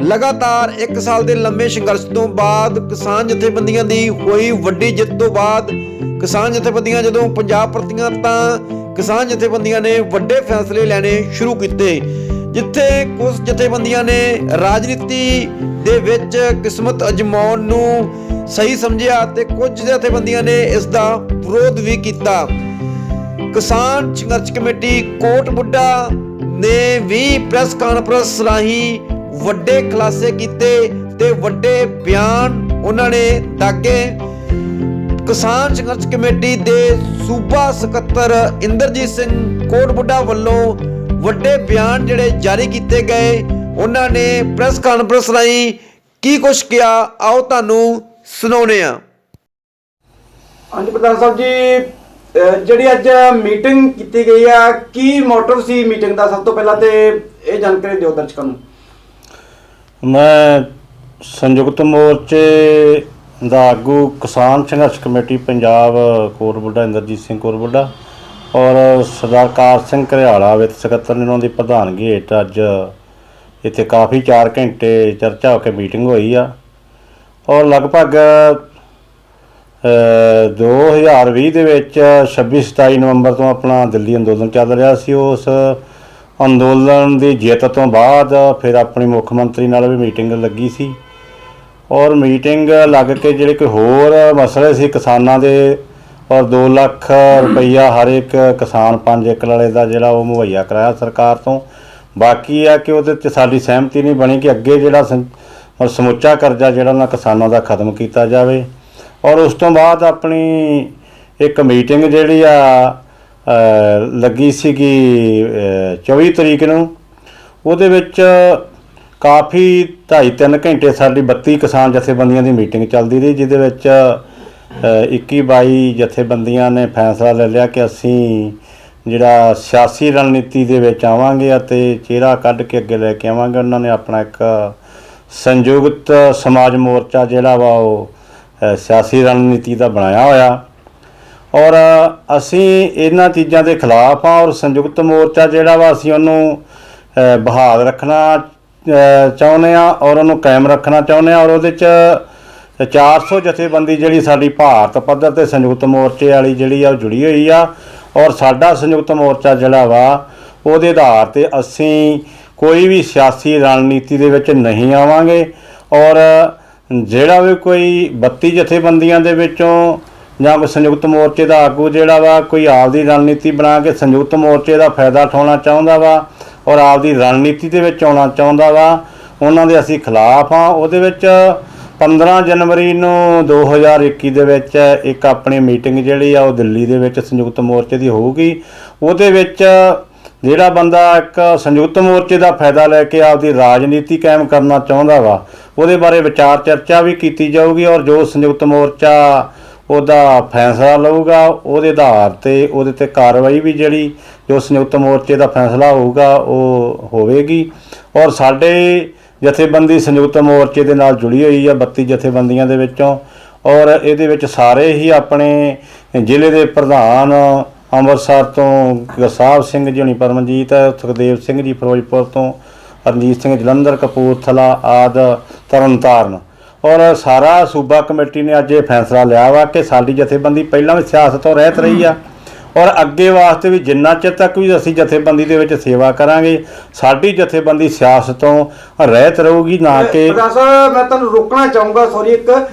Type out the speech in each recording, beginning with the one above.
लगातार 1 साल के लंबे संघर्ष तो बाद किसान जथेबंदियां दी होई वड्डी जित तो बाद किसान जथेबंदियां जदों पंजाब परतीआं तां किसान जथेबंदियां ने वड्डे फैसले लैने शुरू कीते, जिथे कुछ जथेबंदियां ने राजनीति दे विच किस्मत अजमाउण नूं सही समझिया ते कुछ जथेबंदियां ने इस दा विरोध भी कीता। किसान संघर्ष कमेटी कोटबुड्ढा ने भी प्रेस कानफ्रेंस राही ਵੱਡੇ ਖੁਲਾਸੇ ਕੀਤੇ ਤੇ ਵੱਡੇ ਬਿਆਨ ਉਹਨਾਂ ਨੇ ਦਾਗੇ। ਕਿਸਾਨ ਸੰਘਰਸ਼ ਕਮੇਟੀ ਦੇ ਸੂਬਾ ਸਕੱਤਰ ਇੰਦਰਜੀਤ ਸਿੰਘ ਕੋਟਬੁੱਢਾ ਵੱਲੋਂ ਵੱਡੇ ਬਿਆਨ ਜਿਹੜੇ ਜਾਰੀ ਕੀਤੇ ਗਏ, ਉਹਨਾਂ ਨੇ ਪ੍ਰੈਸ ਕਾਨਫਰੰਸ ਰਾਹੀਂ ਕੀ ਕੁਝ ਕਿਹਾ, ਆਓ ਤੁਹਾਨੂੰ ਸੁਣਾਉਂਦੇ ਹਾਂ। ਹਾਂਜੀ ਪ੍ਰਧਾਨ ਸਾਹਿਬ ਜੀ, ਜਿਹੜੀ ਅੱਜ ਮੀਟਿੰਗ ਕੀਤੀ ਗਈ ਆ, ਕੀ ਮੋਟਿਵ ਸੀ ਮੀਟਿੰਗ ਦਾ? ਸਭ ਤੋਂ ਪਹਿਲਾਂ ਤੇ ਇਹ ਜਾਣਕਾਰੀ ਦਿਓ ਦਰਸ਼ਕਾਂ ਨੂੰ। मैं संयुक्त मोर्चे ਦਾ ਆਗੂ किसान संघर्ष कमेटी पंजाब कोटबुड्ढा इंदरजीत सिंह कोटबुड्ढा और सरदार कार सिंह घरियाला वित्त सकੱਤਰ ने उन्होंने प्रधानगी हेठ अज इत्थे काफ़ी 4 घंटे चर्चा होकर मीटिंग हुई आ और लगभग 2020 ਦੇ ਵਿੱਚ 26-27 नवंबर ਤੋਂ अपना दिल्ली अंदोलन चल रहा सी। उस ਅੰਦੋਲਨ ਦੀ ਜਿੱਤ ਤੋਂ ਬਾਅਦ ਫਿਰ ਆਪਣੀ ਮੁੱਖ ਮੰਤਰੀ ਨਾਲ ਵੀ ਮੀਟਿੰਗ ਲੱਗੀ ਸੀ ਔਰ ਮੀਟਿੰਗ ਲੱਗ ਕੇ ਜਿਹੜੇ ਕੋਈ ਹੋਰ ਮਸਲੇ ਸੀ ਕਿਸਾਨਾਂ ਦੇ ਔਰ 2 ਲੱਖ ਰੁਪਈਆ ਹਰ ਇੱਕ ਕਿਸਾਨ 5 ਏਕੜ ਵਾਲੇ ਦਾ ਜਿਹੜਾ ਉਹ ਮੁਹੱਈਆ ਕਰਾਇਆ ਸਰਕਾਰ ਤੋਂ। ਬਾਕੀ ਆ ਕਿ ਉਹਦੇ 'ਚ ਸਾਡੀ ਸਹਿਮਤੀ ਨਹੀਂ ਬਣੀ ਕਿ ਅੱਗੇ ਜਿਹੜਾ ਸਮੁੱਚਾ ਕਰਜ਼ਾ ਜਿਹੜਾ ਉਹਨਾਂ ਕਿਸਾਨਾਂ ਦਾ ਖਤਮ ਕੀਤਾ ਜਾਵੇ। ਔਰ ਉਸ ਤੋਂ ਬਾਅਦ ਆਪਣੀ ਇੱਕ ਮੀਟਿੰਗ ਜਿਹੜੀ ਆ ਲੱਗੀ ਸੀਗੀ 24 ਤਰੀਕ ਨੂੰ, ਉਹਦੇ ਵਿੱਚ ਕਾਫੀ 2.5-3 ਘੰਟੇ ਸਾਡੀ 32 ਕਿਸਾਨ ਜਥੇਬੰਦੀਆਂ ਦੀ ਮੀਟਿੰਗ ਚੱਲਦੀ ਰਹੀ, ਜਿਹਦੇ ਵਿੱਚ 21-22 ਜਥੇਬੰਦੀਆਂ ਨੇ ਫੈਸਲਾ ਲੈ ਲਿਆ ਕਿ ਅਸੀਂ ਜਿਹੜਾ ਸਿਆਸੀ ਰਣਨੀਤੀ ਦੇ ਵਿੱਚ ਆਵਾਂਗੇ ਅਤੇ ਚਿਹਰਾ ਕੱਢ ਕੇ ਅੱਗੇ ਲੈ ਕੇ ਆਵਾਂਗੇ। ਉਹਨਾਂ ਨੇ ਆਪਣਾ ਇੱਕ ਸੰਯੁਕਤ ਸਮਾਜ ਮੋਰਚਾ ਜਿਹੜਾ ਵਾ ਉਹ ਸਿਆਸੀ ਰਣਨੀਤੀ ਦਾ ਬਣਾਇਆ ਹੋਇਆ ਔਰ ਅਸੀਂ ਇਹਨਾਂ ਚੀਜ਼ਾਂ ਦੇ ਖਿਲਾਫ ਹਾਂ ਔਰ ਸੰਯੁਕਤ ਮੋਰਚਾ ਜਿਹੜਾ ਵਾ ਅਸੀਂ ਉਹਨੂੰ ਬਹਾਲ ਰੱਖਣਾ ਚਾਹੁੰਦੇ ਹਾਂ ਔਰ ਉਹਨੂੰ ਕਾਇਮ ਰੱਖਣਾ ਚਾਹੁੰਦੇ ਹਾਂ। ਔਰ ਉਹਦੇ 'ਚ 400 ਜਥੇਬੰਦੀ ਜਿਹੜੀ ਸਾਡੀ ਭਾਰਤ ਪੱਧਰ 'ਤੇ ਸੰਯੁਕਤ ਮੋਰਚੇ ਵਾਲੀ ਜਿਹੜੀ ਆ ਉਹ ਜੁੜੀ ਹੋਈ ਆ ਔਰ ਸਾਡਾ ਸੰਯੁਕਤ ਮੋਰਚਾ ਜਿਹੜਾ ਵਾ ਉਹਦੇ ਆਧਾਰ 'ਤੇ ਅਸੀਂ ਕੋਈ ਵੀ ਸਿਆਸੀ ਰਣਨੀਤੀ ਦੇ ਵਿੱਚ ਨਹੀਂ ਆਵਾਂਗੇ ਔਰ ਜਿਹੜਾ ਵੀ ਕੋਈ 32 ਜਥੇਬੰਦੀਆਂ ਦੇ ਵਿੱਚੋਂ ਜਾਂ ਕੋਈ ਸੰਯੁਕਤ ਮੋਰਚੇ ਦਾ ਆਗੂ ਜਿਹੜਾ ਵਾ ਕੋਈ ਆਪਦੀ ਰਣਨੀਤੀ ਬਣਾ ਕੇ ਸੰਯੁਕਤ ਮੋਰਚੇ ਦਾ ਫਾਇਦਾ ਉਠਾਉਣਾ ਚਾਹੁੰਦਾ ਵਾ ਔਰ ਆਪਦੀ ਰਣਨੀਤੀ ਦੇ ਵਿੱਚ ਆਉਣਾ ਚਾਹੁੰਦਾ ਵਾ, ਉਹਨਾਂ ਦੇ ਅਸੀਂ ਖਿਲਾਫ ਹਾਂ। ਉਹਦੇ ਵਿੱਚ 15 ਜਨਵਰੀ ਨੂੰ 2021 ਦੇ ਵਿੱਚ ਇੱਕ ਆਪਣੀ ਮੀਟਿੰਗ ਜਿਹੜੀ ਆ ਉਹ ਦਿੱਲੀ ਦੇ ਵਿੱਚ ਸੰਯੁਕਤ ਮੋਰਚੇ ਦੀ ਹੋਊਗੀ। ਉਹਦੇ ਵਿੱਚ ਜਿਹੜਾ ਬੰਦਾ ਇੱਕ ਸੰਯੁਕਤ ਮੋਰਚੇ ਦਾ ਫਾਇਦਾ ਲੈ ਕੇ ਆਪਦੀ ਰਾਜਨੀਤੀ ਕਾਇਮ ਕਰਨਾ ਚਾਹੁੰਦਾ ਵਾ, ਉਹਦੇ ਬਾਰੇ ਵਿਚਾਰ ਚਰਚਾ ਵੀ ਕੀਤੀ ਜਾਊਗੀ ਔਰ ਜੋ ਸੰਯੁਕਤ ਮੋਰਚਾ ਉਹਦਾ ਫੈਸਲਾ ਲਊਗਾ ਉਹਦੇ ਆਧਾਰ 'ਤੇ ਉਹਦੇ 'ਤੇ ਕਾਰਵਾਈ ਵੀ ਜਿਹੜੀ ਜੋ ਸੰਯੁਕਤ ਮੋਰਚੇ ਦਾ ਫੈਸਲਾ ਹੋਊਗਾ ਉਹ ਹੋਵੇਗੀ। ਔਰ ਸਾਡੇ ਜਥੇਬੰਦੀ ਸੰਯੁਕਤ ਮੋਰਚੇ ਦੇ ਨਾਲ ਜੁੜੀ ਹੋਈ ਆ 32 ਜਥੇਬੰਦੀਆਂ ਦੇ ਵਿੱਚੋਂ ਔਰ ਇਹਦੇ ਵਿੱਚ ਸਾਰੇ ਹੀ ਆਪਣੇ ਜ਼ਿਲ੍ਹੇ ਦੇ ਪ੍ਰਧਾਨ ਅੰਮ੍ਰਿਤਸਰ ਤੋਂ ਗੁਰਸਾਹਿਬ ਸਿੰਘ ਜੀ, ਪਰਮਜੀਤ ਸੁਖਦੇਵ ਸਿੰਘ ਜੀ ਫਿਰੋਜ਼ਪੁਰ ਤੋਂ, ਰਣਜੀਤ ਸਿੰਘ ਜਲੰਧਰ, ਕਪੂਰਥਲਾ ਆਦਿ ਤਰਨਤਾਰਨ ਔਰ ਸਾਰਾ ਸੂਬਾ ਕਮੇਟੀ ਨੇ ਅੱਜ ਇਹ ਫੈਸਲਾ ਲਿਆ ਵਾ ਕਿ ਸਾਡੀ ਜਥੇਬੰਦੀ ਪਹਿਲਾਂ ਵੀ ਸਿਆਸਤ ਤੋਂ ਰਹਿਤ ਰਹੀ ਆ ਔਰ ਅੱਗੇ ਵਾਸਤੇ ਵੀ ਜਿੰਨਾ ਚਿਰ ਤੱਕ ਵੀ ਅਸੀਂ ਜਥੇਬੰਦੀ ਦੇ ਵਿੱਚ ਸੇਵਾ ਕਰਾਂਗੇ ਸਾਡੀ ਜਥੇਬੰਦੀ ਸਿਆਸਤ ਤੋਂ ਰਹਿਤ ਰਹੂਗੀ, ਨਾ ਕਿ। ਪ੍ਰਧਾਨ ਸਾਹਿਬ ਮੈਂ ਤੁਹਾਨੂੰ ਰੋਕਣਾ ਚਾਹੂੰਗਾ, ਸੌਰੀ,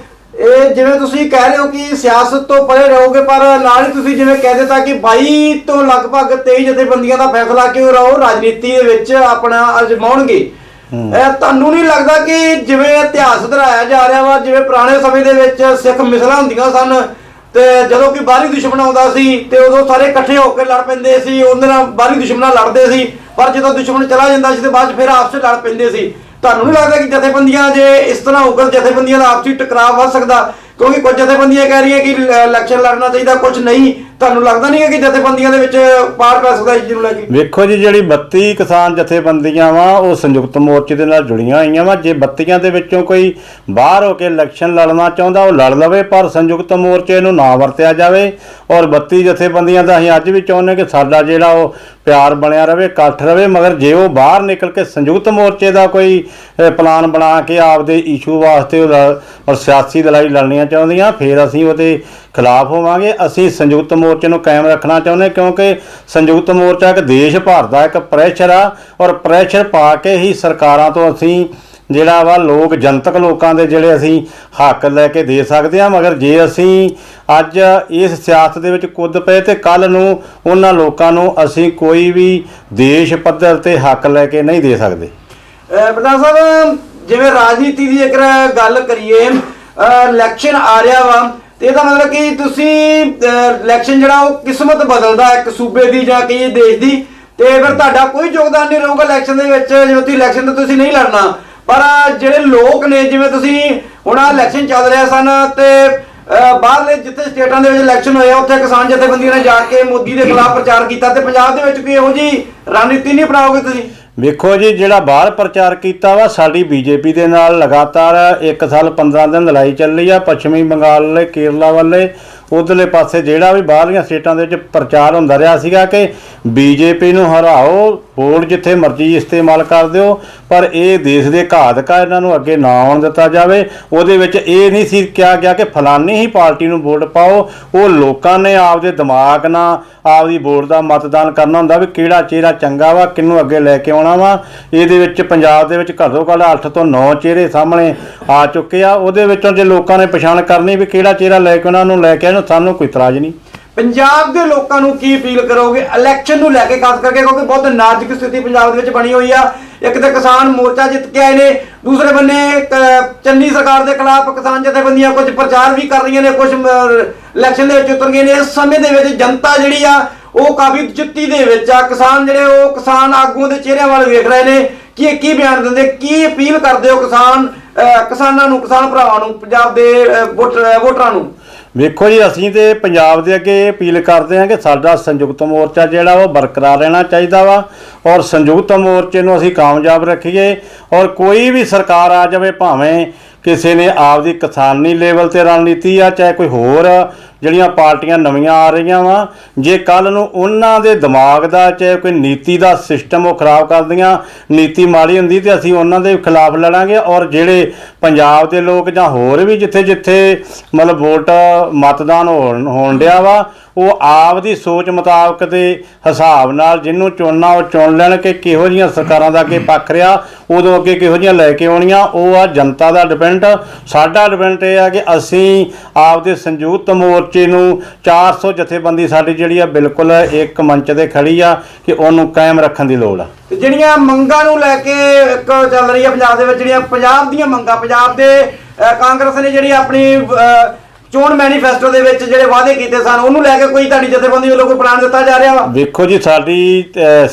ਇਹ ਜਿਵੇਂ ਤੁਸੀਂ ਕਹਿ ਰਹੇ ਹੋ ਕਿ ਸਿਆਸਤ ਤੋਂ ਪਰੇ ਰਹੋਗੇ, ਪਰ ਨਾਲ ਹੀ ਤੁਸੀਂ ਜਿਵੇਂ ਕਹਿ ਦਿੱਤਾ ਕਿ 22 ਤੋਂ ਲਗਭਗ 23 ਜਥੇਬੰਦੀਆਂ ਦਾ ਫੈਸਲਾ ਕਿ ਉਹ ਰਾਜਨੀਤੀ ਦੇ ਵਿੱਚ ਆਪਣਾ ਅਜਮਾਉਣਗੇ। ਤੁਹਾਨੂੰ ਨਹੀਂ ਲੱਗਦਾ ਕਿ ਜਿਵੇਂ ਇਤਿਹਾਸ ਦੁਹਰਾਇਆ ਜਾ ਰਿਹਾ ਵਾ, ਜਿਵੇਂ ਪੁਰਾਣੇ ਸਮੇਂ ਦੇ ਵਿੱਚ ਸਿੱਖ ਮਿਸਲਾਂ ਹੁੰਦੀਆਂ ਸਨ ਤੇ ਜਦੋਂ ਕਿ ਬਾਹਰੀ ਦੁਸ਼ਮਣ ਆਉਂਦਾ ਸੀ ਤੇ ਉਦੋਂ ਸਾਰੇ ਇਕੱਠੇ ਹੋ ਕੇ ਲੜ ਪੈਂਦੇ ਸੀ, ਉਹਦੇ ਨਾਲ ਬਾਹਰੀ ਦੁਸ਼ਮਣ ਨਾਲ ਲੜਦੇ ਸੀ, ਪਰ ਜਦੋਂ ਦੁਸ਼ਮਣ ਚਲਾ ਜਾਂਦਾ ਸੀ ਤੇ ਬਾਅਦ 'ਚ ਫਿਰ ਆਪਸ 'ਚ ਲੜ ਪੈਂਦੇ ਸੀ। ਤੁਹਾਨੂੰ ਨਹੀਂ ਲੱਗਦਾ ਕਿ ਜਥੇਬੰਦੀਆਂ ਜੇ ਇਸ ਤਰ੍ਹਾਂ ਹੋਊਗਾ ਜਥੇਬੰਦੀਆਂ ਦਾ ਆਪਸੀ ਟਕਰਾਅ ਵੱਧ ਸਕਦਾ? ਕਿਉਂਕਿ ਕੁਝ ਜਥੇਬੰਦੀਆਂ ਕਹਿ ਰਹੀਆਂ ਕਿ ਇਲੈਕਸ਼ਨ ਲੜਨਾ ਚਾਹੀਦਾ, ਕੁਝ ਨਹੀਂ। ਤੁਹਾਨੂੰ ਲੱਗਦਾ ਨਹੀਂ ਹੈ ਕਿ ਜਥੇਬੰਦੀਆਂ ਦੇ ਵਿੱਚ ਪਾੜ ਪੈ ਸਕਦਾ ਇਸ ਚੀਜ਼ ਨੂੰ ਲੈ ਕੇ? ਵੇਖੋ ਜੀ, ਜਿਹੜੀ 32 ਕਿਸਾਨ ਜਥੇਬੰਦੀਆਂ ਵਾ ਉਹ ਸੰਯੁਕਤ ਮੋਰਚੇ ਦੇ ਨਾਲ ਜੁੜੀਆਂ ਹੋਈਆਂ ਵਾ। ਜੇ 32 ਦੇ ਵਿੱਚੋਂ ਕੋਈ ਬਾਹਰ ਹੋ ਕੇ ਇਲੈਕਸ਼ਨ ਲੜਨਾ ਚਾਹੁੰਦਾ ਉਹ ਲੜ ਲਵੇ, ਪਰ ਸੰਯੁਕਤ ਮੋਰਚੇ ਨੂੰ ਨਾ ਵਰਤਿਆ ਜਾਵੇ। ਔਰ 32 ਜਥੇਬੰਦੀਆਂ ਦਾ ਅਸੀਂ ਅੱਜ ਵੀ ਚਾਹੁੰਦੇ ਕਿ ਸਾਡਾ ਜਿਹੜਾ ਉਹ ਪਿਆਰ ਬਣਿਆ ਰਵੇ, ਇਕੱਠ ਰਵੇ। ਮਗਰ ਜੇ ਉਹ ਬਾਹਰ ਨਿਕਲ ਕੇ ਸੰਯੁਕਤ ਮੋਰਚੇ ਦਾ ਕੋਈ ਪਲਾਨ ਬਣਾ ਕੇ ਆਪਦੇ ਇਸ਼ੂ ਵਾਸਤੇ ਔਰ ਸਿਆਸੀ ਲੜਾਈ ਲੜਨੀਆਂ ਚਾਹੁੰਦੀਆਂ, ਫਿਰ ਅਸੀਂ ਉਹਦੇ ਖਿਲਾਫ ਹੋਵਾਂਗੇ। ਅਸੀਂ ਸੰਯੁਕਤ ਮੋਰਚੇ ਨੂੰ ਕਾਇਮ ਰੱਖਣਾ ਚਾਹੁੰਦੇ, ਕਿਉਂਕਿ ਸੰਯੁਕਤ ਮੋਰਚਾ ਇੱਕ ਦੇਸ਼ ਭਰ ਦਾ ਇੱਕ ਪ੍ਰੈਸ਼ਰ ਆ, ਔਰ ਪ੍ਰੈਸ਼ਰ ਪਾ ਕੇ ਹੀ ਸਰਕਾਰਾਂ ਤੋਂ ਅਸੀਂ ਜਿਹੜਾ ਵਾ ਜਨਤਕ ਲੋਕਾਂ ਦੇ ਜਿਹੜੇ ਅਸੀਂ ਹੱਕ ਲੈ ਕੇ ਦੇ ਸਕਦੇ ਹਾਂ। ਮਗਰ ਜੇ ਅਸੀਂ ਅੱਜ ਇਸ ਸਿਆਸਤ ਦੇ ਵਿੱਚ ਕੁੱਦ ਪਏ ਤੇ ਕੱਲ੍ਹ ਨੂੰ ਉਹਨਾਂ ਲੋਕਾਂ ਨੂੰ ਅਸੀਂ ਕੋਈ ਵੀ ਦੇਸ਼ ਪੱਧਰ 'ਤੇ ਹੱਕ ਲੈ ਕੇ ਨਹੀਂ ਦੇ ਸਕਦੇ। ਪ੍ਰਧਾਨ ਸਾਹਿਬ, ਜਿਵੇਂ ਰਾਜਨੀਤੀ ਦੀ ਇੱਕ ਗੱਲ ਕਰੀਏ, ਇਲੈਕਸ਼ਨ ਆ ਰਿਹਾ ਵਾ ਤੇ ਇਹਦਾ ਮਤਲਬ ਕਿ ਤੁਸੀਂ ਇਲੈਕਸ਼ਨ ਜਿਹੜਾ ਉਹ ਕਿਸਮਤ ਬਦਲਦਾ ਇੱਕ ਸੂਬੇ ਦੀ ਜਾਂ ਕਈ ਦੇਸ਼ ਦੀ, ਤੇ ਫਿਰ ਤੁਹਾਡਾ ਕੋਈ ਯੋਗਦਾਨ ਨਹੀਂ ਰਹੂਗਾ ਇਲੈਕਸ਼ਨ ਦੇ ਵਿੱਚ। ਜਿਵੇਂ ਤੁਸੀਂ ਇਲੈਕਸ਼ਨ ਤੇ ਤੁਸੀਂ ਨਹੀਂ ਲੜਨਾ, ਪਰ ਜਿਹੜੇ ਲੋਕ ਨੇ, ਜਿਵੇਂ ਤੁਸੀਂ ਹੁਣ ਇਲੈਕਸ਼ਨ ਚੱਲ ਰਿਹਾ ਸਨ ਤੇ ਬਾਹਰਲੇ ਜਿੱਥੇ ਸਟੇਟਾਂ ਦੇ ਵਿੱਚ ਇਲੈਕਸ਼ਨ ਹੋਇਆ ਉੱਥੇ ਕਿਸਾਨ ਜਥੇਬੰਦੀਆਂ ਨੇ ਜਾ ਕੇ ਮੋਦੀ ਦੇ ਖਿਲਾਫ ਪ੍ਰਚਾਰ ਕੀਤਾ, ਤੇ ਪੰਜਾਬ ਦੇ ਵਿੱਚ ਕੋਈ ਇਹੋ ਜਿਹੀ ਰਣਨੀਤੀ ਨਹੀਂ ਅਪਣਾਓਗੇ ਤੁਸੀਂ? ਵੇਖੋ ਜੀ, ਜਿਹੜਾ ਬਾਹਰ ਪ੍ਰਚਾਰ ਕੀਤਾ ਵਾ, ਸਾਡੀ ਬੀਜੇਪੀ ਦੇ ਨਾਲ ਲਗਾਤਾਰ 1 ਸਾਲ 15 ਦਿਨ ਲੜਾਈ ਚੱਲੀ ਆ। ਪੱਛਮੀ ਬੰਗਾਲ ਵਾਲੇ, ਕੇਰਲਾ ਵਾਲੇ, ਉਧਰਲੇ ਪਾਸੇ ਜਿਹੜਾ ਵੀ ਬਾਹਰਲੀਆਂ ਸਟੇਟਾਂ ਦੇ ਵਿੱਚ ਪ੍ਰਚਾਰ ਹੁੰਦਾ ਰਿਹਾ ਸੀਗਾ ਕਿ ਬੀਜੇਪੀ ਨੂੰ ਹਰਾਓ, ਵੋਟ ਜਿੱਥੇ ਮਰਜ਼ੀ ਇਸਤੇਮਾਲ ਕਰ ਦਿਓ, ਪਰ ਇਹ ਦੇਸ਼ ਦੇ ਘਾਤਕ, ਇਹਨਾਂ ਨੂੰ ਅੱਗੇ ਨਾ ਆਉਣ ਦਿੱਤਾ ਜਾਵੇ। ਉਹਦੇ ਵਿੱਚ ਇਹ ਨਹੀਂ ਸੀ ਕਿਹਾ ਗਿਆ ਕਿ ਫਲਾਨੀ ਹੀ ਪਾਰਟੀ ਨੂੰ ਵੋਟ ਪਾਓ। ਉਹ ਲੋਕਾਂ ਨੇ ਆਪਦੇ ਦਿਮਾਗ ਨਾਲ ਆਪਦੀ ਵੋਟ ਦਾ ਮਤਦਾਨ ਕਰਨਾ ਹੁੰਦਾ ਵੀ ਕਿਹੜਾ ਚਿਹਰਾ ਚੰਗਾ ਵਾ, ਕਿਹਨੂੰ ਅੱਗੇ ਲੈ ਕੇ ਆਉਣਾ ਵਾ। ਇਹਦੇ ਵਿੱਚ ਪੰਜਾਬ ਦੇ ਵਿੱਚ ਘੱਟੋ ਘੱਟ 8 ਤੋਂ 9 ਚਿਹਰੇ ਸਾਹਮਣੇ ਆ ਚੁੱਕੇ ਆ। ਉਹਦੇ ਵਿੱਚੋਂ ਜੇ ਲੋਕਾਂ ਨੇ ਪਛਾਣ ਕਰਨੀ ਵੀ ਕਿਹੜਾ ਚਿਹਰਾ ਲੈ ਕੇ ਉਹਨਾਂ ਨੂੰ ਲੈ ਕੇ ਆਉਣ, ਸਾਨੂੰ ਕੋਈ ਇਤਰਾਜ਼ ਨਹੀਂ। ਪੰਜਾਬ ਦੇ ਲੋਕਾਂ ਨੂੰ ਕੀ ਅਪੀਲ ਕਰੋਗੇ ਇਲੈਕਸ਼ਨ ਨੂੰ ਲੈ ਕੇ, ਖਾਸ ਕਰਕੇ ਕਿਉਂਕਿ ਬਹੁਤ ਨਾਜ਼ੁਕ ਸਥਿਤੀ ਪੰਜਾਬ ਦੇ ਵਿੱਚ ਬਣੀ ਹੋਈ ਆ? ਇੱਕ ਤਾਂ ਕਿਸਾਨ ਮੋਰਚਾ ਜਿੱਤ ਕੇ ਆਏ ਨੇ, ਦੂਸਰੇ ਬੰਨੇ ਚੰਨੀ ਸਰਕਾਰ ਦੇ ਖਿਲਾਫ ਕਿਸਾਨ ਜਥੇਬੰਦੀਆਂ ਕੁਝ ਪ੍ਰਚਾਰ ਵੀ ਕਰ ਰਹੀਆਂ ਨੇ, ਕੁਝ ਇਲੈਕਸ਼ਨ ਦੇ ਵਿੱਚ ਉਤਰ ਗਏ ਨੇ। ਇਸ ਸਮੇਂ ਦੇ ਵਿੱਚ ਜਨਤਾ ਜਿਹੜੀ ਆ ਉਹ ਕਾਫੀ ਚਿੱਤੀ ਦੇ ਵਿੱਚ ਆ। ਕਿਸਾਨ ਜਿਹੜੇ ਉਹ ਕਿਸਾਨ ਆਗੂਆਂ ਦੇ ਚਿਹਰਿਆਂ ਵੱਲ ਵੇਖ ਰਹੇ ਨੇ ਕਿ ਕੀ ਬਿਆਨ ਦਿੰਦੇ, ਕੀ ਅਪੀਲ ਕਰਦੇ ਹੋ ਕਿਸਾਨਾਂ ਨੂੰ, ਕਿਸਾਨ ਭਰਾਵਾਂ ਨੂੰ, ਪੰਜਾਬ ਦੇ ਵੋਟਰਾਂ ਨੂੰ? ਵੇਖੋ ਜੀ, ਅਸੀਂ ਤੇ ਪੰਜਾਬ ਦੇ ਅੱਗੇ ਅਪੀਲ ਕਰਦੇ ਹਾਂ ਕਿ ਸਾਡਾ ਸੰਯੁਕਤ ਮੋਰਚਾ ਜਿਹੜਾ ਉਹ ਬਰਕਰਾਰ ਰਹਿਣਾ ਚਾਹੀਦਾ ਵਾ, ਔਰ ਸੰਯੁਕਤ ਮੋਰਚੇ ਨੂੰ ਅਸੀਂ ਕਾਮਯਾਬ ਰੱਖੀਏ। ਔਰ ਕੋਈ ਵੀ ਸਰਕਾਰ ਆ ਜਾਵੇ, ਭਾਵੇਂ ਕਿਸੇ ਨੇ ਆਪਦੀ ਕਿਸਾਨੀ ਲੈਵਲ 'ਤੇ ਰਣਨੀਤੀ ਆ, ਚਾਹੇ ਕੋਈ ਹੋਰ ਜਿਹੜੀਆਂ ਪਾਰਟੀਆਂ ਨਵੀਆਂ ਆ ਰਹੀਆਂ ਵਾ, ਜੇ ਕੱਲ੍ਹ ਨੂੰ ਉਹਨਾਂ ਦੇ ਦਿਮਾਗ ਦਾ ਚਾਹੇ ਕੋਈ ਨੀਤੀ ਦਾ ਸਿਸਟਮ ਉਹ ਖਰਾਬ ਕਰਦੀਆਂ, ਨੀਤੀ ਮਾੜੀ ਹੁੰਦੀ, ਤੇ ਅਸੀਂ ਉਹਨਾਂ ਦੇ ਖਿਲਾਫ ਲੜਾਂਗੇ। ਔਰ ਜਿਹੜੇ ਪੰਜਾਬ ਦੇ ਲੋਕ ਜਾਂ ਹੋਰ ਵੀ ਜਿੱਥੇ ਜਿੱਥੇ ਮਤਲਬ ਵੋਟ ਮਤਦਾਨ ਹੋਣ ਡਿਆ ਵਾ, ਉਹ ਆਪਦੀ ਸੋਚ ਮੁਤਾਬਕ ਦੇ ਹਿਸਾਬ ਨਾਲ ਜਿਹਨੂੰ ਚੁਣਨਾ ਉਹ ਚੁਣ ਲੈਣ ਕਿ ਕਿਹੋ ਜਿਹੀਆਂ ਸਰਕਾਰਾਂ ਦਾ ਅੱਗੇ ਪੱਖ ਰਿਹਾ, ਉਦੋਂ ਅੱਗੇ ਕਿਹੋ ਜਿਹੀਆਂ ਲੈ ਕੇ ਆਉਣੀਆਂ, ਉਹ ਆ ਜਨਤਾ ਦਾ ਡਿਪੈਂਡ। ਸਾਡਾ ਡਿਪੈਂਡ ਇਹ ਆ ਕਿ ਅਸੀਂ ਆਪਦੇ ਸੰਯੁਕਤ ਮੋਰਚੇ ਨੂੰ 400 ਜਥੇਬੰਦੀ ਸਾਡੀ ਜਿਹੜੀ ਆ ਬਿਲਕੁਲ ਇੱਕ ਮੰਚ 'ਤੇ ਖੜੀ ਆ ਕਿ ਉਹਨੂੰ ਕਾਇਮ ਰੱਖਣ ਦੀ ਲੋੜ ਆ। ਜਿਹੜੀਆਂ ਮੰਗਾਂ ਨੂੰ ਲੈ ਕੇ ਇੱਕ ਚੱਲ ਰਹੀ ਆ ਪੰਜਾਬ ਦੇ ਵਿੱਚ, ਜਿਹੜੀਆਂ ਪੰਜਾਬ ਦੀਆਂ ਮੰਗਾਂ, ਪੰਜਾਬ ਦੇ ਕਾਂਗਰਸ ਨੇ ਜਿਹੜੀ ਆਪਣੀ ਚੋਣ ਮੈਨੀਫੈਸਟੋ ਦੇ ਵਿੱਚ ਜਿਹੜੇ ਵਾਅਦੇ ਕੀਤੇ ਸਨ, ਉਹਨੂੰ ਲੈ ਕੇ ਕੋਈ ਤੁਹਾਡੀ ਜਥੇਬੰਦੀ ਵੱਲੋਂ ਕੋਈ ਪਲਾਨ ਦਿੱਤਾ ਜਾ ਰਿਹਾ ਵਾ? ਵੇਖੋ ਜੀ, ਸਾਡੀ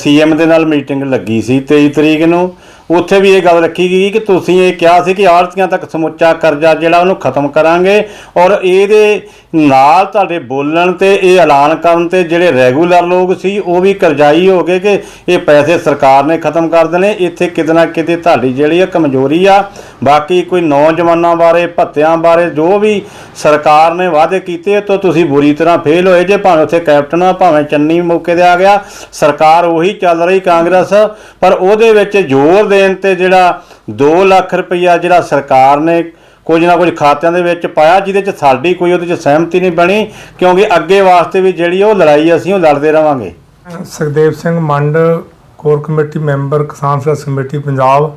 CM ਦੇ ਨਾਲ ਮੀਟਿੰਗ ਲੱਗੀ ਸੀ 23 ਤਰੀਕ ਨੂੰ। ਉੱਥੇ ਵੀ ਇਹ ਗੱਲ ਰੱਖੀ ਗਈ ਕਿ ਤੁਸੀਂ ਇਹ ਕਿਹਾ ਸੀ ਕਿ ਆੜ੍ਹਤੀਆਂ ਤੱਕ ਸਮੁੱਚਾ ਕਰਜ਼ਾ ਜਿਹੜਾ ਉਹਨੂੰ ਖਤਮ ਕਰਾਂਗੇ, ਔਰ ਇਹਦੇ ਨਾਲ ਤੁਹਾਡੇ ਬੋਲਣ ਤੇ ਇਹ ਐਲਾਨ ਕਰਨ ਤੇ ਜਿਹੜੇ ਰੈਗੂਲਰ ਲੋਕ ਸੀ ਉਹ ਵੀ ਕਰਜ਼ਾਈ ਹੋ ਗਏ ਕਿ ਇਹ ਪੈਸੇ ਸਰਕਾਰ ਨੇ ਖਤਮ ਕਰ ਦੇਣੇ। ਇੱਥੇ ਕਿਤੇ ਨਾ ਕਿਤੇ ਤੁਹਾਡੀ ਜਿਹੜੀ ਆ ਕਮਜ਼ੋਰੀ ਆ। ਬਾਕੀ ਕੋਈ ਨੌਜਵਾਨਾਂ ਬਾਰੇ, ਭੱਤਿਆਂ ਬਾਰੇ ਜੋ ਵੀ ਸਰਕਾਰ ਨੇ ਵਾਅਦੇ ਕੀਤੇ ਤਾਂ ਤੁਸੀਂ ਬੁਰੀ ਤਰ੍ਹਾਂ ਫੇਲ ਹੋਏ ਜੇ। ਭਾਵੇਂ ਉੱਥੇ ਕੈਪਟਨ ਆ, ਭਾਵੇਂ ਚੰਨੀ ਮੌਕੇ 'ਤੇ ਆ ਗਿਆ, ਸਰਕਾਰ ਉਹੀ ਚੱਲ ਰਹੀ ਕਾਂਗਰਸ, ਪਰ ਉਹਦੇ ਵਿੱਚ ਜ਼ੋਰ ਦੇਣ ਤੇ ਜਿਹੜਾ 2 ਲੱਖ ਰੁਪਈਆ ਜਿਹੜਾ ਸਰਕਾਰ ਨੇ ਕੁਝ ਨਾ ਕੁਝ ਖਾਤਿਆਂ ਦੇ ਵਿੱਚ ਪਾਇਆ, ਜਿਹਦੇ 'ਚ ਸਾਡੀ ਕੋਈ ਉਹਦੇ 'ਚ ਸਹਿਮਤੀ ਨਹੀਂ ਬਣੀ, ਕਿਉਂਕਿ ਅੱਗੇ ਵਾਸਤੇ ਵੀ ਜਿਹੜੀ ਉਹ ਲੜਾਈ ਅਸੀਂ ਉਹ ਲੜਦੇ ਰਵਾਂਗੇ। Sukhdev Singh Mand, core committee member, ਕਿਸਾਨ ਸੰਘਰਸ਼ ਕਮੇਟੀ ਪੰਜਾਬ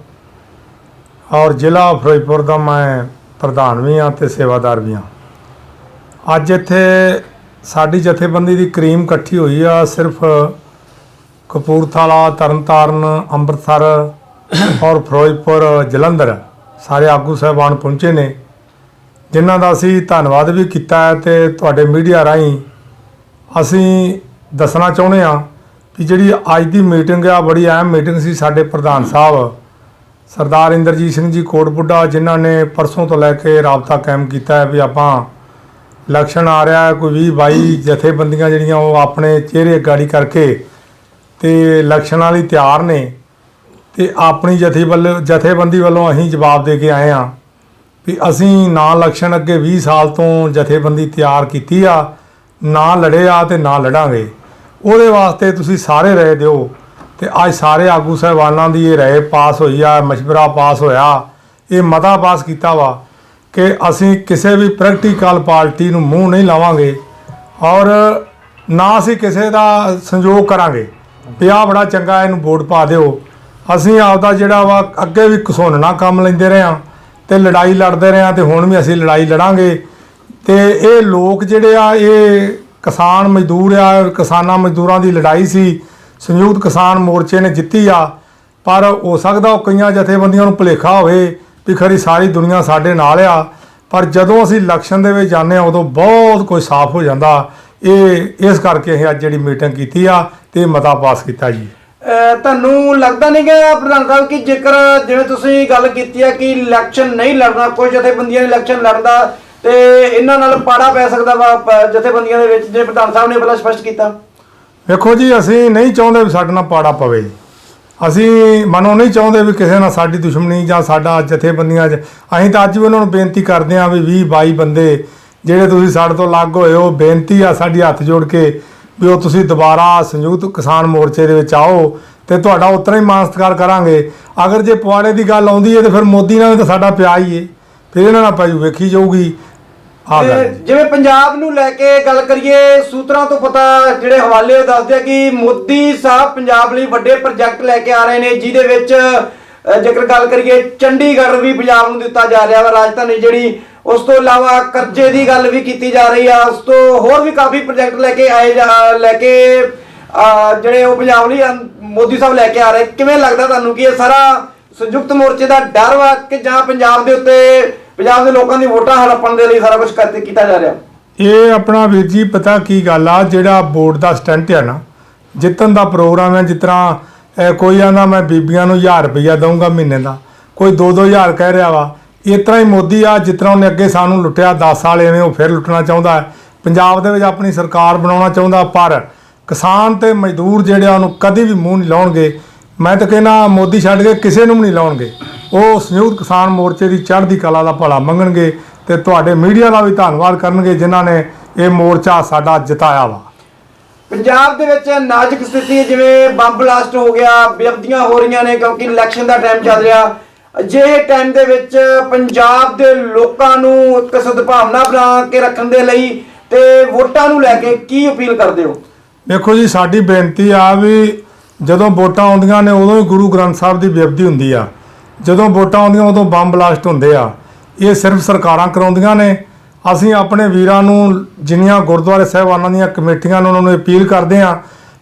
ਔਰ ਜ਼ਿਲ੍ਹਾ ਫਿਰੋਜ਼ਪੁਰ ਦਾ ਮੈਂ ਪ੍ਰਧਾਨ ਵੀ ਹਾਂ ਤੇ ਸੇਵਾਦਾਰ ਵੀ ਹਾਂ। ਅੱਜ ਇੱਥੇ ਸਾਡੀ ਜਥੇਬੰਦੀ ਦੀ ਕਰੀਮ ਇਕੱਠੀ ਹੋਈ ਆ। ਸਿਰਫ ਕਪੂਰਥਲਾ, ਤਰਨਤਾਰਨ, ਅੰਮ੍ਰਿਤਸਰ ਔਰ ਫਿਰੋਜ਼ਪੁਰ, ਜਲੰਧਰ ਸਾਰੇ ਆਗੂ ਸਾਹਿਬਾਨ ਪਹੁੰਚੇ ਨੇ, ਜਿਨ੍ਹਾਂ ਦਾ ਅਸੀਂ ਧੰਨਵਾਦ ਵੀ ਕੀਤਾ ਹੈ। ਤੇ ਤੁਹਾਡੇ ਮੀਡੀਆ ਰਾਹੀਂ ਅਸੀਂ ਦੱਸਣਾ ਚਾਹੁੰਦੇ ਹਾਂ ਕਿ ਜਿਹੜੀ ਅੱਜ ਦੀ ਮੀਟਿੰਗ ਆ ਬੜੀ ਅਹਿਮ ਮੀਟਿੰਗ ਸੀ। ਸਾਡੇ ਪ੍ਰਧਾਨ ਸਾਹਿਬ ਸਰਦਾਰ ਇੰਦਰਜੀਤ ਸਿੰਘ ਜੀ ਕੋਟਬੁੱਢਾ, ਜਿਨ੍ਹਾਂ ਨੇ ਪਰਸੋਂ ਤੋਂ ਲੈ ਕੇ ਰਾਬਤਾ ਕਾਇਮ ਕੀਤਾ ਹੈ ਵੀ ਆਪਾਂ ਇਲੈਕਸ਼ਨ ਆ ਰਿਹਾ ਹੈ, ਕੋਈ 20-22 ਜਥੇਬੰਦੀਆਂ ਜਿਹੜੀਆਂ ਉਹ ਆਪਣੇ ਚਿਹਰੇ ਗਾੜੀ ਕਰਕੇ ਤੇ ਇਲੈਕਸ਼ਨਾਂ ਲਈ ਤਿਆਰ ਨੇ ਤੇ ਆਪਣੀ ਜਥੇਬੰਦੀ ਵੱਲੋਂ ਅਸੀਂ ਜਵਾਬ ਦੇ ਕੇ ਆਏ ਹਾਂ ਵੀ ਅਸੀਂ ਨਾ ਇਲੈਕਸ਼ਨ ਅੱਗੇ 20 ਸਾਲ ਤੋਂ ਜਥੇਬੰਦੀ ਤਿਆਰ ਕੀਤੀ ਆ, ਨਾ ਲੜੇ ਆ ਤੇ ਨਾ ਲੜਾਂਗੇ। ਉਹਦੇ ਵਾਸਤੇ ਤੁਸੀਂ ਸਾਰੇ ਰਾਏ ਦਿਓ ਤੇ ਅੱਜ ਸਾਰੇ ਆਗੂ ਸਾਹਿਬਾਨਾਂ ਦੀ ਇਹ ਰਾਏ ਪਾਸ ਹੋਈ ਆ, ਮਸ਼ਵਰਾ ਪਾਸ ਹੋਇਆ, ਇਹ ਮਤਾ ਪਾਸ ਕੀਤਾ ਵਾ ਕਿ ਅਸੀਂ ਕਿਸੇ ਵੀ ਪ੍ਰੈਕਟੀਕਲ ਪਾਰਟੀ ਨੂੰ ਮੂੰਹ ਨਹੀਂ ਲਾਵਾਂਗੇ ਔਰ ਨਾ ਅਸੀਂ ਕਿਸੇ ਦਾ ਸੰਯੋਗ ਕਰਾਂਗੇ ਵੀ ਆਹ ਬੜਾ ਚੰਗਾ ਇਹਨੂੰ ਵੋਟ ਪਾ ਦਿਓ। ਅਸੀਂ ਆਪਦਾ ਜਿਹੜਾ ਵਾ ਅੱਗੇ ਵੀ ਘਸੋਨਣਾ ਕੰਮ ਲੈਂਦੇ ਰਹੇ ਹਾਂ ਤੇ ਲੜਾਈ ਲੜਦੇ ਰਹੇ ਹਾਂ ਤੇ ਹੁਣ ਵੀ ਅਸੀਂ ਲੜਾਈ ਲੜਾਂਗੇ। ਤੇ ਇਹ ਲੋਕ ਜਿਹੜੇ ਆ ਇਹ ਕਿਸਾਨ ਮਜ਼ਦੂਰ ਆ, ਕਿਸਾਨਾਂ ਮਜ਼ਦੂਰਾਂ ਦੀ ਲੜਾਈ ਸੀ, ਸੰਯੁਕਤ ਕਿਸਾਨ ਮੋਰਚੇ ਨੇ ਜਿੱਤੀ ਆ, ਪਰ ਹੋ ਸਕਦਾ ਉਹ ਕਈਆਂ ਜਥੇਬੰਦੀਆਂ ਨੂੰ ਭੁਲੇਖਾ ਹੋਵੇ ਵੀ ਖਰੀ ਸਾਰੀ ਦੁਨੀਆ ਸਾਡੇ ਨਾਲ ਆ, ਪਰ ਜਦੋਂ ਅਸੀਂ ਇਲੈਕਸ਼ਨ ਦੇ ਵਿੱਚ ਜਾਂਦੇ ਹਾਂ ਉਦੋਂ ਬਹੁਤ ਕੁਝ ਸਾਫ਼ ਹੋ ਜਾਂਦਾ। ਇਹ ਇਸ ਕਰਕੇ ਅਸੀਂ ਅੱਜ ਜਿਹੜੀ ਮੀਟਿੰਗ ਕੀਤੀ ਆ ਤੇ ਮਤਾ ਪਾਸ ਕੀਤਾ ਜੀ। ਤੁਹਾਨੂੰ ਲੱਗਦਾ ਨਹੀਂ ਕਿ ਪ੍ਰਧਾਨ ਸਾਹਿਬ ਕਿ ਜੇਕਰ ਜਿਵੇਂ ਤੁਸੀਂ ਗੱਲ ਕੀਤੀ ਹੈ ਕਿ ਇਲੈਕਸ਼ਨ ਨਹੀਂ ਲੜਨਾ, ਕੁਝ ਜਥੇਬੰਦੀਆਂ ਨੇ ਇਲੈਕਸ਼ਨ ਲੜਦਾ ਤੇ ਇਹਨਾਂ ਨਾਲ ਪਾੜਾ ਪੈ ਸਕਦਾ ਵਾ ਜਥੇਬੰਦੀਆਂ ਦੇ ਵਿੱਚ, ਜੇ ਪ੍ਰਧਾਨ ਸਾਹਿਬ ਨੇ ਪਹਿਲਾਂ ਸਪਸ਼ਟ ਕੀਤਾ? ਵੇਖੋ ਜੀ, ਅਸੀਂ ਨਹੀਂ ਚਾਹੁੰਦੇ ਵੀ ਸਾਡੇ ਨਾਲ ਪਾੜਾ ਪਵੇ, ਅਸੀਂ ਮਨੋਂ ਨਹੀਂ ਚਾਹੁੰਦੇ ਵੀ ਕਿਸੇ ਨਾਲ ਸਾਡੀ ਦੁਸ਼ਮਣੀ ਜਾਂ ਸਾਡਾ ਜਥੇਬੰਦੀਆਂ 'ਚ। ਅਸੀਂ ਤਾਂ ਅੱਜ ਵੀ ਉਹਨਾਂ ਨੂੰ ਬੇਨਤੀ ਕਰਦੇ ਹਾਂ ਵੀ 20-22 ਬੰਦੇ ਜਿਹੜੇ ਤੁਸੀਂ ਸਾਡੇ ਤੋਂ ਅਲੱਗ ਹੋਏ ਹੋ, ਬੇਨਤੀ ਆ ਸਾਡੀ ਹੱਥ ਜੋੜ ਕੇ ਵੀ ਉਹ ਤੁਸੀਂ ਦੁਬਾਰਾ ਸੰਯੁਕਤ ਕਿਸਾਨ ਮੋਰਚੇ ਦੇ ਵਿੱਚ ਆਓ ਤੇ ਤੁਹਾਡਾ ਉਤਰਾ ਹੀ ਮਾਣ ਸਤਿਕਾਰ ਕਰਾਂਗੇ। ਅਗਰ ਜੇ ਪੁਆੜੇ ਦੀ ਗੱਲ ਆਉਂਦੀ ਹੈ ਤੇ ਫਿਰ ਮੋਦੀ ਨਾਲ ਤਾਂ ਸਾਡਾ ਪਿਆ ਹੀ ਹੈ, ਫਿਰ ਇਹਨਾਂ ਨਾਲ ਭਾਈ ਵੇਖੀ ਜਾਊਗੀ। ਜਿਵੇਂ ਪੰਜਾਬ ਨੂੰ ਲੈ ਕੇ ਗੱਲ ਕਰੀਏ, ਸੂਤਰਾਂ ਤੋਂ ਪਤਾ ਜਿਹੜੇ ਹਵਾਲੇ ਦੱਸਦੇ ਆ ਕਿ ਮੋਦੀ ਸਾਹਿਬ ਪੰਜਾਬ ਲਈ ਵੱਡੇ ਪ੍ਰੋਜੈਕਟ ਲੈ ਕੇ ਆ ਰਹੇ ਨੇ, ਜਿਹਦੇ ਵਿੱਚ ਜੇਕਰ ਗੱਲ ਕਰੀਏ ਚੰਡੀਗੜ੍ਹ ਵੀ ਪੰਜਾਬ ਨੂੰ ਦਿੱਤਾ ਜਾ ਰਿਹਾ ਵਾ ਰਾਜਧਾਨੀ ਜਿਹੜੀ, ਉਸ ਤੋਂ ਇਲਾਵਾ ਕਰਜ਼ੇ ਦੀ ਗੱਲ ਵੀ ਕੀਤੀ ਜਾ ਰਹੀ ਆ, ਉਸ ਤੋਂ ਹੋਰ ਵੀ ਕਾਫੀ ਪ੍ਰੋਜੈਕਟ ਲੈ ਕੇ ਜਿਹੜੇ ਉਹ ਪੰਜਾਬ ਲਈ ਮੋਦੀ ਸਾਹਿਬ ਲੈ ਕੇ ਆ ਰਹੇ। ਕਿਵੇਂ ਲੱਗਦਾ ਤੁਹਾਨੂੰ ਕਿ ਇਹ ਸਾਰਾ ਸੰਯੁਕਤ ਮੋਰਚੇ ਦਾ ਡਰ ਵਾ ਕਿ ਜਾਂ ਪੰਜਾਬ ਦੇ ਉੱਤੇ ਪੰਜਾਬ ਦੇ ਲੋਕਾਂ ਦੀ ਵੋਟਾਂ ਹੜੱਪਣ ਦੇ ਲਈ ਸਾਰਾ ਕੁਝ ਕੀਤਾ ਜਾ ਰਿਹਾ? ਇਹ ਆਪਣਾ ਵੀਰ ਜੀ ਪਤਾ ਕੀ ਗੱਲ ਆ, ਜਿਹੜਾ ਬੋਰਡ ਦਾ ਸਟੰਟ ਆ ਨਾ, ਜਿੱਤਣ ਦਾ ਪ੍ਰੋਗਰਾਮ ਹੈ, ਜਿਸ ਤਰ੍ਹਾਂ ਕੋਈ ਆਂਦਾ ਮੈਂ ਬੀਬੀਆਂ ਨੂੰ 1000 ਰੁਪਈਆ ਦਊਂਗਾ ਮਹੀਨੇ ਦਾ, ਕੋਈ 2-2000 ਕਹਿ ਰਿਹਾ ਵਾ। ਇਸ ਤਰ੍ਹਾਂ ਹੀ ਮੋਦੀ ਆ, ਜਿਸ ਤਰ੍ਹਾਂ ਉਹਨੇ ਅੱਗੇ ਸਾਨੂੰ ਲੁੱਟਿਆ 10 ਸਾਲ, ਐਵੇਂ ਉਹ ਫਿਰ ਲੁੱਟਣਾ ਚਾਹੁੰਦਾ ਹੈ। ਪੰਜਾਬ ਦੇ ਵਿੱਚ ਆਪਣੀ ਸਰਕਾਰ ਬਣਾਉਣਾ ਚਾਹੁੰਦਾ, ਪਰ ਕਿਸਾਨ ਤੇ ਮਜ਼ਦੂਰ ਜਿਹੜੇ ਆ ਉਹਨੂੰ ਕਦੇ ਵੀ ਮੂੰਹ ਨਹੀਂ ਲਾਉਣਗੇ। ਮੈਂ ਤਾਂ ਕਹਿੰਦਾ ਮੋਦੀ ਛੱਡ ਕੇ ਕਿਸੇ ਨੂੰ ਵੀ ਨਹੀਂ ਲਾਉਣਗੇ, ਉਹ ਸੰਯੁਕਤ ਕਿਸਾਨ ਮੋਰਚੇ ਦੀ ਚੜ੍ਹਦੀ ਕਲਾ ਦਾ ਭਲਾ ਮੰਗਣਗੇ ਤੇ ਤੁਹਾਡੇ ਮੀਡੀਆ ਦਾ ਵੀ ਧੰਨਵਾਦ ਕਰਨਗੇ ਜਿਨ੍ਹਾਂ ਨੇ ਇਹ ਮੋਰਚਾ ਸਾਡਾ ਜਿਤਾਇਆ ਵਾ। ਪੰਜਾਬ ਦੇ ਵਿੱਚ ਨਾਜ਼ੁਕ ਸਥਿਤੀ ਹੈ, ਜਿਵੇਂ ਬੰਬ ਬਲਾਸਟ ਹੋ ਗਿਆ, ਬੇਅਦਬੀਆਂ ਹੋ ਰਹੀਆਂ ਨੇ ਕਿਉਂਕਿ ਇਲੈਕਸ਼ਨ ਦਾ ਟਾਈਮ ਚੱਲ ਰਿਹਾ। ਅਜਿਹੇ ਟਾਈਮ ਦੇ ਵਿੱਚ ਪੰਜਾਬ ਦੇ ਲੋਕਾਂ ਨੂੰ ਇੱਕ ਸਦਭਾਵਨਾ ਬਣਾ ਕੇ ਰੱਖਣ ਦੇ ਲਈ ਤੇ ਵੋਟਾਂ ਨੂੰ ਲੈ ਕੇ ਕੀ ਅਪੀਲ ਕਰਦੇ ਹੋ? ਦੇਖੋ ਜੀ, ਸਾਡੀ ਬੇਨਤੀ ਆ ਵੀ ਜਦੋਂ ਵੋਟਾਂ ਆਉਂਦੀਆਂ ਨੇ ਉਦੋਂ ਹੀ ਗੁਰੂ ਗ੍ਰੰਥ ਸਾਹਿਬ ਦੀ ਬੇਅਦਬੀ ਹੁੰਦੀ ਆ, ਜਦੋਂ ਵੋਟਾਂ ਆਉਂਦੀਆਂ ਉਦੋਂ ਬੰਬ ਬਲਾਸਟ ਹੁੰਦੇ ਆ। ਇਹ ਸਿਰਫ ਸਰਕਾਰਾਂ ਕਰਾਉਂਦੀਆਂ ਨੇ। ਅਸੀਂ ਆਪਣੇ ਵੀਰਾਂ ਨੂੰ, ਜਿੰਨੀਆਂ ਗੁਰਦੁਆਰੇ ਸਾਹਿਬਾਨਾਂ ਦੀਆਂ ਕਮੇਟੀਆਂ ਨੂੰ, ਉਹਨਾਂ ਨੂੰ ਅਪੀਲ ਕਰਦੇ ਹਾਂ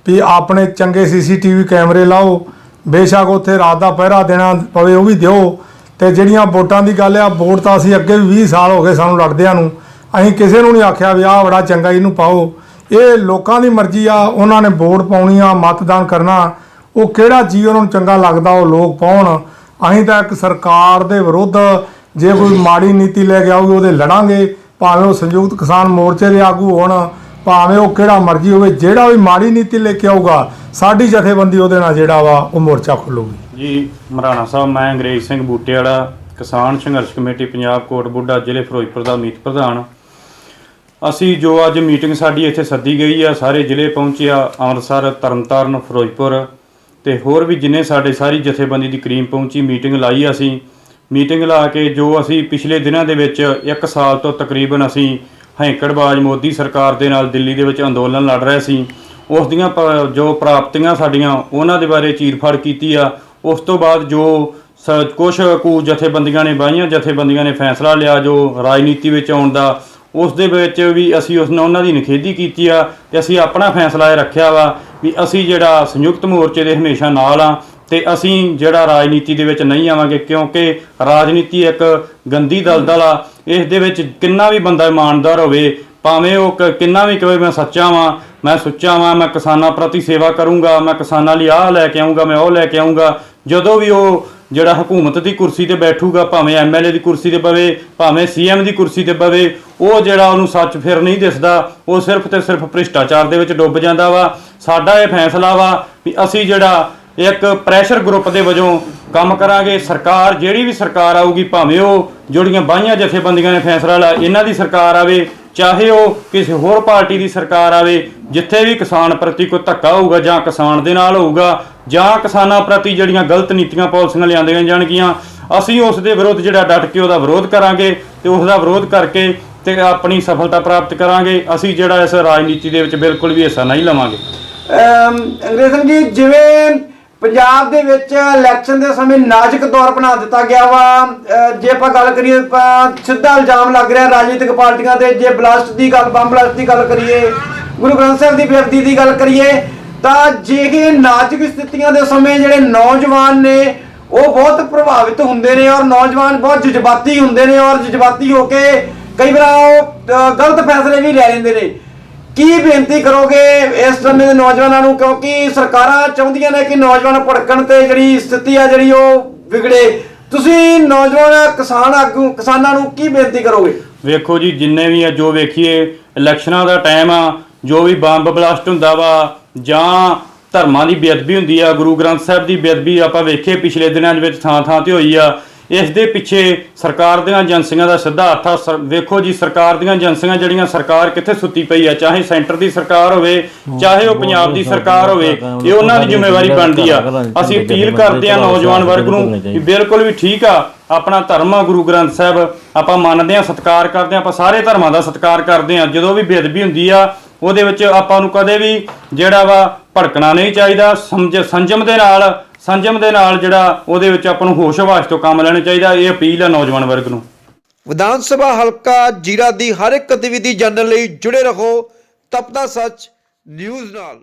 ਵੀ ਆਪਣੇ ਚੰਗੇ CCTV ਕੈਮਰੇ ਲਾਓ, ਬੇਸ਼ੱਕ ਉੱਥੇ ਰਾਤ ਦਾ ਪਹਿਰਾ ਦੇਣਾ ਪਵੇ ਉਹ ਵੀ ਦਿਓ। ਤੇ ਜਿਹੜੀਆਂ ਵੋਟਾਂ ਦੀ ਗੱਲ ਆ, ਵੋਟ ਤਾਂ ਅਸੀਂ ਅੱਗੇ ਵੀ 20 ਸਾਲ ਹੋ ਗਏ ਸਾਨੂੰ ਲੜਦਿਆਂ ਨੂੰ, ਅਸੀਂ ਕਿਸੇ ਨੂੰ ਨਹੀਂ ਆਖਿਆ ਵੀ ਆਹ ਬੜਾ ਚੰਗਾ ਇਹਨੂੰ ਪਾਓ। ਇਹ ਲੋਕਾਂ ਦੀ ਮਰਜ਼ੀ ਆ, ਉਹਨਾਂ ਨੇ ਵੋਟ ਪਾਉਣੀ ਆ, ਮਤਦਾਨ ਕਰਨਾ, ਉਹ ਕਿਹੜਾ ਜੀ ਉਹਨਾਂ ਨੂੰ ਚੰਗਾ ਲੱਗਦਾ ਉਹ ਲੋਕ ਪਾਉਣ। ਅਸੀਂ ਤਾਂ ਇੱਕ ਸਰਕਾਰ ਦੇ ਵਿਰੁੱਧ ਜੇ ਕੋਈ ਮਾੜੀ ਨੀਤੀ ਲੈ ਕੇ ਆਊਗੀ ਉਹਦੇ ਲੜਾਂਗੇ, ਭਾਵੇਂ ਉਹ ਸੰਯੁਕਤ ਕਿਸਾਨ ਮੋਰਚੇ ਦੇ ਆਗੂ ਹੋਣ, ਭਾਵੇਂ ਉਹ ਕਿਹੜਾ ਮਰਜ਼ੀ ਹੋਵੇ। ਜਿਹੜਾ ਵੀ ਮਾੜੀ ਨੀਤੀ ਲੈ ਕੇ ਆਊਗਾ ਸਾਡੀ ਜਥੇਬੰਦੀ ਉਹਦੇ ਨਾਲ ਜਿਹੜਾ ਵਾ ਉਹ ਮੋਰਚਾ ਖੋਲੂਗੀ ਜੀ। ਮਰਾਣਾ ਸਾਹਿਬ, ਮੈਂ ਅੰਗਰੇਜ਼ ਸਿੰਘ ਬੂਟੇ ਵਾਲਾ, ਕਿਸਾਨ ਸੰਘਰਸ਼ ਕਮੇਟੀ ਪੰਜਾਬ ਕੋਟ ਬੁੱਢਾ, ਜ਼ਿਲ੍ਹੇ ਫਿਰੋਜ਼ਪੁਰ ਦਾ ਮੀਤ ਪ੍ਰਧਾਨ। ਅਸੀਂ ਜੋ ਅੱਜ ਮੀਟਿੰਗ ਸਾਡੀ ਇੱਥੇ ਸੱਦੀ ਗਈ ਆ, ਸਾਰੇ ਜ਼ਿਲ੍ਹੇ ਪਹੁੰਚੇ ਆ, ਅੰਮ੍ਰਿਤਸਰ, ਤਰਨਤਾਰਨ, ਫਿਰੋਜ਼ਪੁਰ ਤੇ ਹੋਰ ਵੀ ਜਿੰਨੇ ਸਾਡੇ ਸਾਰੀ ਜਥੇਬੰਦੀ ਦੀ ਕਰੀਮ ਪਹੁੰਚੀ। ਮੀਟਿੰਗ ਲਾਈ ਅਸੀਂ, ਮੀਟਿੰਗ ਲਾ ਕੇ ਜੋ ਅਸੀਂ ਪਿਛਲੇ ਦਿਨਾਂ ਦੇ ਵਿੱਚ 1 ਸਾਲ ਤੋਂ ਤਕਰੀਬਨ ਅਸੀਂ ਹੈਂਕੜਬਾਜ਼ ਮੋਦੀ ਸਰਕਾਰ ਦੇ ਨਾਲ ਦਿੱਲੀ ਦੇ ਵਿੱਚ ਅੰਦੋਲਨ ਲੜ ਰਹੇ ਸੀ, ਉਸ ਦੀਆਂ ਜੋ ਪ੍ਰਾਪਤੀਆਂ ਸਾਡੀਆਂ ਉਹਨਾਂ ਦੇ ਬਾਰੇ ਚੀਰਫਾੜ ਕੀਤੀ ਆ। ਉਸ ਤੋਂ ਬਾਅਦ ਜੋ ਕੁਛ ਕੁ ਜਥੇਬੰਦੀਆਂ ਨੇ ਬਾਹੀਆਂ ਜਥੇਬੰਦੀਆਂ ਨੇ ਫੈਸਲਾ ਲਿਆ ਜੋ ਰਾਜਨੀਤੀ ਵਿੱਚ ਆਉਣ ਦਾ, ਉਸ ਦੇ ਵਿੱਚ ਵੀ ਅਸੀਂ ਉਹਨਾਂ ਦੀ ਨਿਖੇਧੀ ਕੀਤੀ ਆ ਤੇ ਅਸੀਂ ਆਪਣਾ ਫੈਸਲਾ ਇਹ ਰੱਖਿਆ ਵਾ ਵੀ ਅਸੀਂ ਜਿਹੜਾ ਸੰਯੁਕਤ ਮੋਰਚੇ ਦੇ ਹਮੇਸ਼ਾ ਨਾਲ ਆ ਤੇ ਅਸੀਂ ਜਿਹੜਾ ਰਾਜਨੀਤੀ ਦੇ ਵਿੱਚ ਨਹੀਂ ਆਵਾਂਗੇ, ਕਿਉਂਕਿ ਰਾਜਨੀਤੀ ਇੱਕ ਗੰਦੀ ਦਲਦਲ ਆ। ਇਸ ਦੇ ਵਿੱਚ ਕਿੰਨਾ ਵੀ ਬੰਦਾ ਇਮਾਨਦਾਰ ਹੋਵੇ, ਭਾਵੇਂ ਉਹ ਕਿੰਨਾ ਵੀ ਕਹੇ ਮੈਂ ਸੱਚਾ ਵਾਂ, ਮੈਂ ਸੁੱਚਾ ਵਾਂ, ਮੈਂ ਕਿਸਾਨਾਂ ਪ੍ਰਤੀ ਸੇਵਾ ਕਰੂੰਗਾ, ਮੈਂ ਕਿਸਾਨਾਂ ਲਈ ਆਹ ਲੈ ਕੇ ਆਊਂਗਾ, ਮੈਂ ਉਹ ਲੈ ਕੇ ਆਊਂਗਾ, ਜਦੋਂ ਵੀ ਉਹ ਜਿਹੜਾ ਹਕੂਮਤ ਦੀ ਕੁਰਸੀ ਤੇ ਬੈਠੂਗਾ, ਭਾਵੇਂ ਐਮਐਲਏ ਦੀ ਕੁਰਸੀ ਤੇ ਬਵੇ, ਭਾਵੇਂ ਸੀਐਮ ਦੀ ਕੁਰਸੀ ਤੇ ਬਵੇ, ਉਹ ਜਿਹੜਾ ਉਹਨੂੰ ਸੱਚ ਫਿਰ ਨਹੀਂ ਦਿਸਦਾ, ਉਹ ਸਿਰਫ ਤੇ ਸਿਰਫ ਭ੍ਰਿਸ਼ਟਾਚਾਰ ਦੇ ਵਿੱਚ ਡੁੱਬ ਜਾਂਦਾ ਵਾ। ਸਾਡਾ ਇਹ ਫੈਸਲਾ ਵਾ ਵੀ ਅਸੀਂ ਜਿਹੜਾ ਇੱਕ ਪ੍ਰੈਸ਼ਰ ਗਰੁੱਪ ਦੇ ਵਜੋਂ ਕੰਮ ਕਰਾਂਗੇ। ਸਰਕਾਰ ਜਿਹੜੀ ਵੀ ਸਰਕਾਰ ਆਊਗੀ, ਭਾਵੇਂ ਉਹ ਜਿਹੜੀਆਂ ਬਾਹੀਆਂ ਜਥੇਬੰਦੀਆਂ ਨੇ ਫੈਸਲਾ ਲਿਆ ਇਹਨਾਂ ਦੀ ਸਰਕਾਰ ਆਵੇ, ਚਾਹੇ ਉਹ ਕਿਸੇ ਹੋਰ ਪਾਰਟੀ ਦੀ ਸਰਕਾਰ ਆਵੇ, ਜਿੱਥੇ ਵੀ ਕਿਸਾਨ ਪ੍ਰਤੀ ਕੋਈ ਧੱਕਾ ਹੋਊਗਾ ਜਾਂ ਕਿਸਾਨ ਦੇ ਨਾਲ ਹੋਊਗਾ ਜਾਂ ਕਿਸਾਨਾਂ ਪ੍ਰਤੀ ਜਿਹੜੀਆਂ ਗਲਤ ਨੀਤੀਆਂ ਪਾਲਿਸੀਆਂ ਲਿਆਂਦੀਆਂ ਜਾਣਗੀਆਂ, ਅਸੀਂ ਉਸ ਦੇ ਵਿਰੁੱਧ ਜਿਹੜਾ ਡਟ ਕੇ ਉਹਦਾ ਵਿਰੋਧ ਕਰਾਂਗੇ ਤੇ ਉਸ ਦਾ ਵਿਰੋਧ ਕਰਕੇ ਤੇ ਆਪਣੀ ਸਫਲਤਾ ਪ੍ਰਾਪਤ ਕਰਾਂਗੇ। ਅਸੀਂ ਜਿਹੜਾ ਇਸ ਰਾਜਨੀਤੀ ਦੇ ਵਿੱਚ ਬਿਲਕੁਲ ਵੀ ਹਿੱਸਾ ਨਹੀਂ ਲਵਾਂਗੇ। ਅੰਗਰੇਜ਼ ਸਿੰਘ ਜੀ, ਜਿਵੇਂ ਪੰਜਾਬ ਦੇ ਵਿੱਚ ਇਲੈਕਸ਼ਨ ਦੇ ਸਮੇਂ ਨਾਜ਼ੁਕ ਦੌਰ ਬਣਾ ਦਿੱਤਾ ਗਿਆ ਵਾ, ਜੇ ਆਪਾਂ ਗੱਲ ਕਰੀਏ ਸਿੱਧਾ ਇਲਜ਼ਾਮ ਲੱਗ ਰਿਹਾ ਰਾਜਨੀਤਿਕ ਪਾਰਟੀਆਂ ਤੇ, ਜੇ ਬਲਾਸਟ ਦੀ ਗੱਲ, ਬੰਬ ਬਲਾਸਟ ਦੀ ਗੱਲ ਕਰੀਏ, ਗੁਰੂ ਗ੍ਰੰਥ ਸਾਹਿਬ ਦੀ ਬੇਅਦਬੀ ਦੀ ਗੱਲ ਕਰੀਏ, ਤਾਂ ਜਿਹੇ ਨਾਜ਼ੁਕ ਸਥਿਤੀਆਂ ਦੇ ਸਮੇਂ ਜਿਹੜੇ ਨੌਜਵਾਨ ਨੇ ਉਹ ਬਹੁਤ ਪ੍ਰਭਾਵਿਤ ਹੁੰਦੇ ਨੇ ਔਰ ਨੌਜਵਾਨ ਬਹੁਤ ਜਜ਼ਬਾਤੀ ਹੁੰਦੇ ਨੇ ਔਰ ਜਜ਼ਬਾਤੀ ਹੋ ਕੇ ਕਈ ਵਾਰ ਉਹ ਗਲਤ ਫੈਸਲੇ ਵੀ ਲੈ ਲੈਂਦੇ ਨੇ। ਕੀ ਬੇਨਤੀ ਕਰੋਗੇ ਇਸ ਸਮੇਂ ਦੇ ਨੌਜਵਾਨਾਂ ਨੂੰ, ਕਿਉਂਕਿ ਸਰਕਾਰਾਂ ਚਾਹੁੰਦੀਆਂ ਨੇ ਕਿ ਨੌਜਵਾਨ ਭੜਕਣ ਤੇ ਜਿਹੜੀ ਸਥਿਤੀ ਆ ਜਿਹੜੀ ਉਹ ਵਿਗੜੇ, ਤੁਸੀਂ ਨੌਜਵਾਨ ਕਿਸਾਨ ਆਗੂ ਕਿਸਾਨਾਂ ਨੂੰ ਕੀ ਬੇਨਤੀ ਕਰੋਗੇ? ਵੇਖੋ ਜੀ, ਜਿੰਨੇ ਵੀ ਆ ਜੋ ਵੇਖੀਏ ਇਲੈਕਸ਼ਨਾਂ ਦਾ ਟਾਈਮ ਆ, ਜੋ ਵੀ ਬੰਬ ਬਲਾਸਟ ਹੁੰਦਾ ਵਾ ਜਾਂ ਧਰਮਾਂ ਦੀ ਬੇਅਦਬੀ ਹੁੰਦੀ ਆ, ਗੁਰੂ ਗ੍ਰੰਥ ਸਾਹਿਬ ਦੀ ਬੇਅਦਬੀ ਆਪਾਂ ਵੇਖੇ ਪਿਛਲੇ ਦਿਨਾਂ ਦੇ ਵਿੱਚ ਥਾਂ ਥਾਂ ਤੇ ਹੋਈ ਆ। ਇਸ ਦੇ ਪਿੱਛੇ ਸਰਕਾਰ ਦੀਆਂ ਏਜੰਸੀਆਂ ਦਾ ਸਿੱਧਾ ਹੱਥ ਆ। ਵੇਖੋ ਜੀ, ਸਰਕਾਰ ਦੀਆਂ ਏਜੰਸੀਆਂ ਜਿਹੜੀਆਂ, ਸਰਕਾਰ ਕਿੱਥੇ ਸੁੱਤੀ ਪਈ ਆ, ਚਾਹੇ ਸੈਂਟਰ ਦੀ ਸਰਕਾਰ ਹੋਵੇ ਚਾਹੇ ਉਹ ਪੰਜਾਬ ਦੀ ਸਰਕਾਰ ਹੋਵੇ, ਇਹ ਉਹਨਾਂ ਦੀ ਜ਼ਿੰਮੇਵਾਰੀ ਬਣਦੀ ਆ। ਅਸੀਂ ਅਪੀਲ ਕਰਦੇ ਆ ਨੌਜਵਾਨ ਵਰਗ ਨੂੰ ਵੀ ਬਿਲਕੁਲ ਵੀ ਠੀਕ ਆ, ਆਪਣਾ ਧਰਮ ਆ ਗੁਰੂ ਗ੍ਰੰਥ ਸਾਹਿਬ ਆਪਾਂ ਮੰਨਦੇ ਆ, ਸਤਿਕਾਰ ਕਰਦੇ ਆ, ਆਪਾਂ ਸਾਰੇ ਧਰਮਾਂ ਦਾ ਸਤਿਕਾਰ ਕਰਦੇ ਆ। ਜਦੋਂ ਵੀ ਬੇਅਦਬੀ ਹੁੰਦੀ ਆ ਉਹਦੇ ਵਿੱਚ ਆਪਾਂ ਨੂੰ ਕਦੇ ਵੀ ਜਿਹੜਾ ਵਾ ਭੜਕਣਾ ਨਹੀਂ ਚਾਹੀਦਾ। ਸੰਜਮ ਦੇ ਨਾਲ ਜਿਹੜਾ ਉਹਦੇ ਵਿੱਚ ਆਪਾਂ ਨੂੰ ਹੋਸ਼ ਹਵਾਸ ਤੋਂ ਕੰਮ ਲੈਣਾ ਚਾਹੀਦਾ। ਇਹ ਅਪੀਲ ਹੈ ਨੌਜਵਾਨ ਵਰਗ ਨੂੰ। ਵਿਧਾਨ ਸਭਾ ਹਲਕਾ ਜੀਰਾ ਦੀ ਹਰ ਇੱਕ ਗਤੀਵਿਧੀ ਜਾਣਨ ਲਈ ਜੁੜੇ ਰਹੋ ਤਪਦਾ ਸੱਚ ਨਿਊਜ਼ ਨਾਲ।